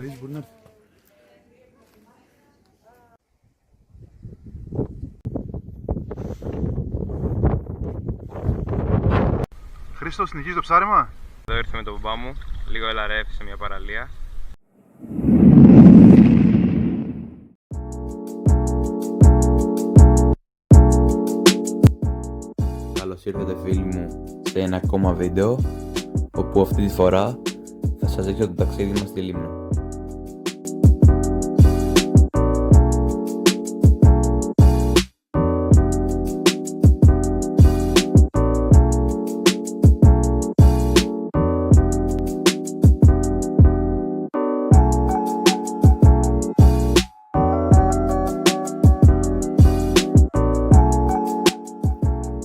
νωρίς μπορεί να έρθει. Χρήστο, συνεχίζει το ψάρεμα. Εδώ ήρθε με τον μπαμπά μου, λίγο ελαρεύ σε μια παραλία. Καλώς ήρθατε φίλοι μου σε ένα ακόμα βίντεο, όπου αυτή τη φορά θα σας δείξω το ταξίδι μας στη Λίμνο.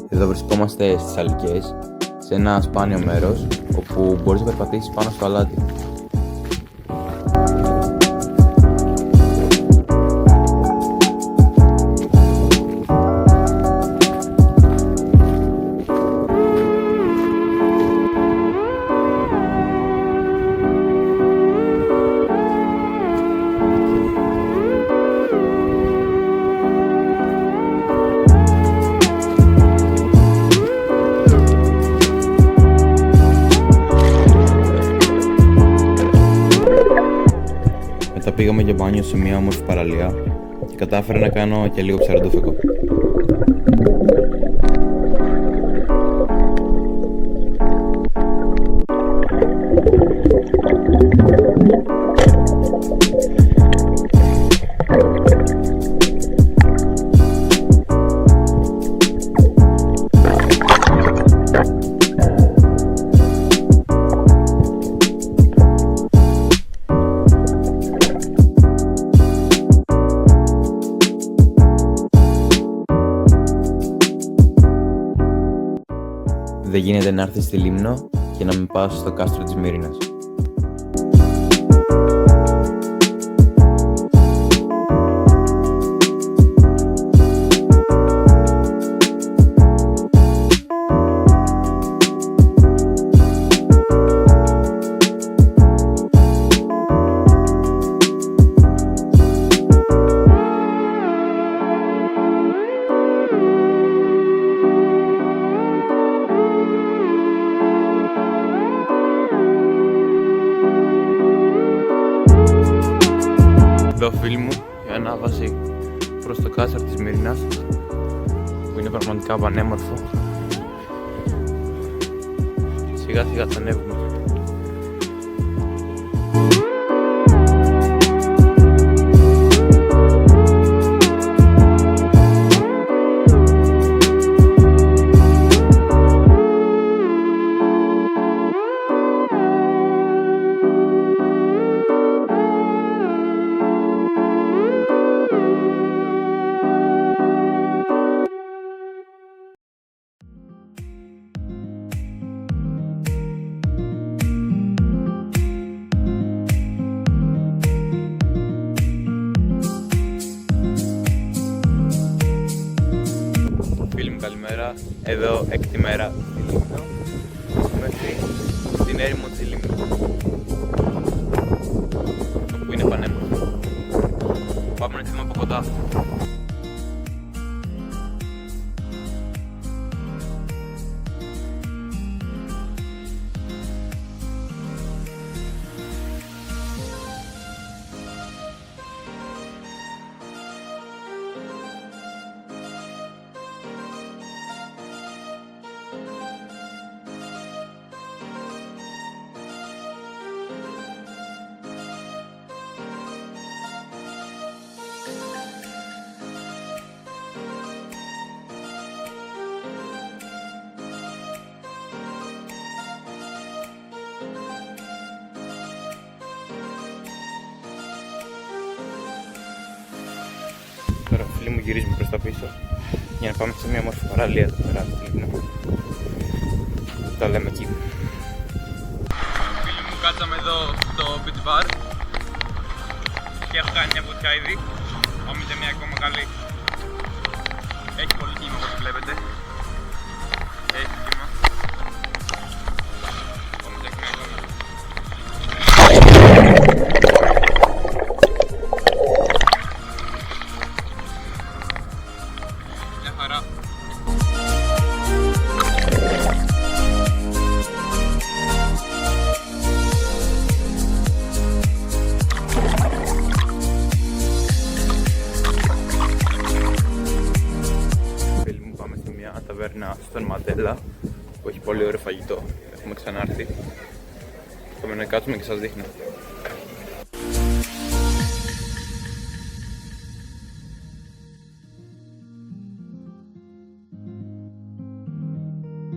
Εδώ βρισκόμαστε στις Αλικές, σε ένα σπάνιο μέρος όπου μπορείς να περπατήσεις πάνω στο αλάτι. Μετά πήγαμε για μπάνιο σε μια όμορφη παραλία και κατάφερα να κάνω και λίγο ψαροντόφεκο. Δεν γίνεται να έρθεις στη Λίμνο και να μην πας στο κάστρο της Μύρινας. Εδώ φίλοι μου, η ανάβαση προς το κάστρο της Μύρινας, που είναι πραγματικά πανέμορφο. Σιγά σιγά θα ανέβουμε. Φίλοι μου, καλημέρα. Εδώ έκτη μέρα στη Λίμνο, μέχρι στην έρημο της Λίμνου, που είναι πανέμορφο. Πάμε να δούμε από κοντά. Τώρα φίλοι μου γυρίζουμε προς τα πίσω για να πάμε σε μια μορφή παραλία εδώ πέρα στη Λίμνο. Τα λέμε εκεί. Φίλοι μου, κάτσαμε εδώ στο beach bar και έχω κάνει μια βουτιά ήδη. Πάμε σε μια ακόμα καλή. Έχει πολύ κύμα όπως βλέπετε. Έχει κύμα. Πάμε σε μια ακόμα. μια ταβέρνα στον Μαντέλα που έχει πολύ ωραίο φαγητό. Έχουμε ξανάρθει. Πάμε να κάτσουμε και σας δείχνω.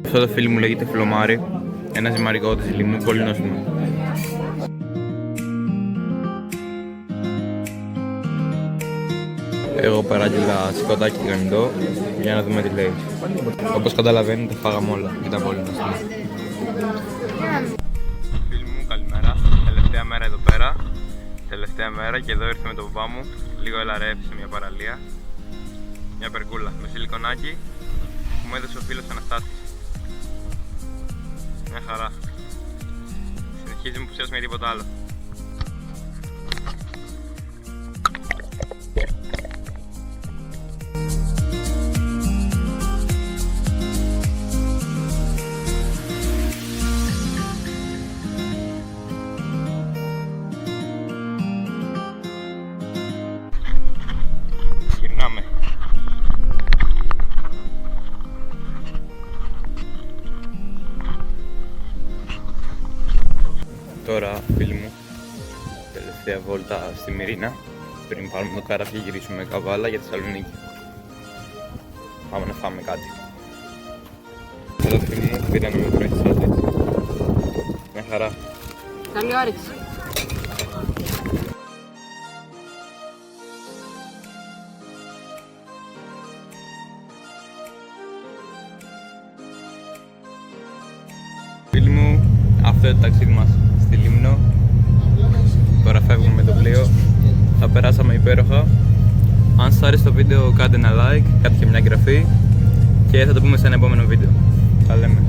Αυτό το φίλο μου λέγεται Φλωμάρι, ένα ζυμαρικό της Λιμνού, πολύ νόστιμο. Εγώ παράγγειλα σηκωτάκι τηγανιτό για να δούμε τι λέει. Όπως καταλαβαίνετε φάγαμε όλα, ήταν πολύ νόστιμο. Φίλοι μου, καλημέρα. Τελευταία μέρα εδώ πέρα. Τελευταία μέρα και εδώ ήρθε με τον παπά μου. Λίγο ελαρεύει σε μια παραλία. Μια περκούλα με σιλικονάκι που μου έδωσε ο φίλος Αναστάσης. Μια χαρά. Συνεχίζει μου που με τίποτα άλλο. Γυρνάμε. Τώρα, φίλοι μου, τελευταία βόλτα στη Μυρίνα πριν πάρουμε το καράβι και γυρίσουμε Καβάλα για Θεσσαλονίκη. Πάμε να φάμε κάτι. Τώρα, φίλοι μου, πήραμε με πρωί τη σάντουιτς. Μια χαρά. Καλή όρεξη. Φίλοι μου, αυτό είναι το ταξίδι μας στη Λίμνο. Τώρα φεύγουμε με το πλοίο. Θα περάσαμε υπέροχα. Αν σας άρεσε το βίντεο κάντε ένα like, κάντε και μια εγγραφή και θα το πούμε σε ένα επόμενο βίντεο. Τα λέμε.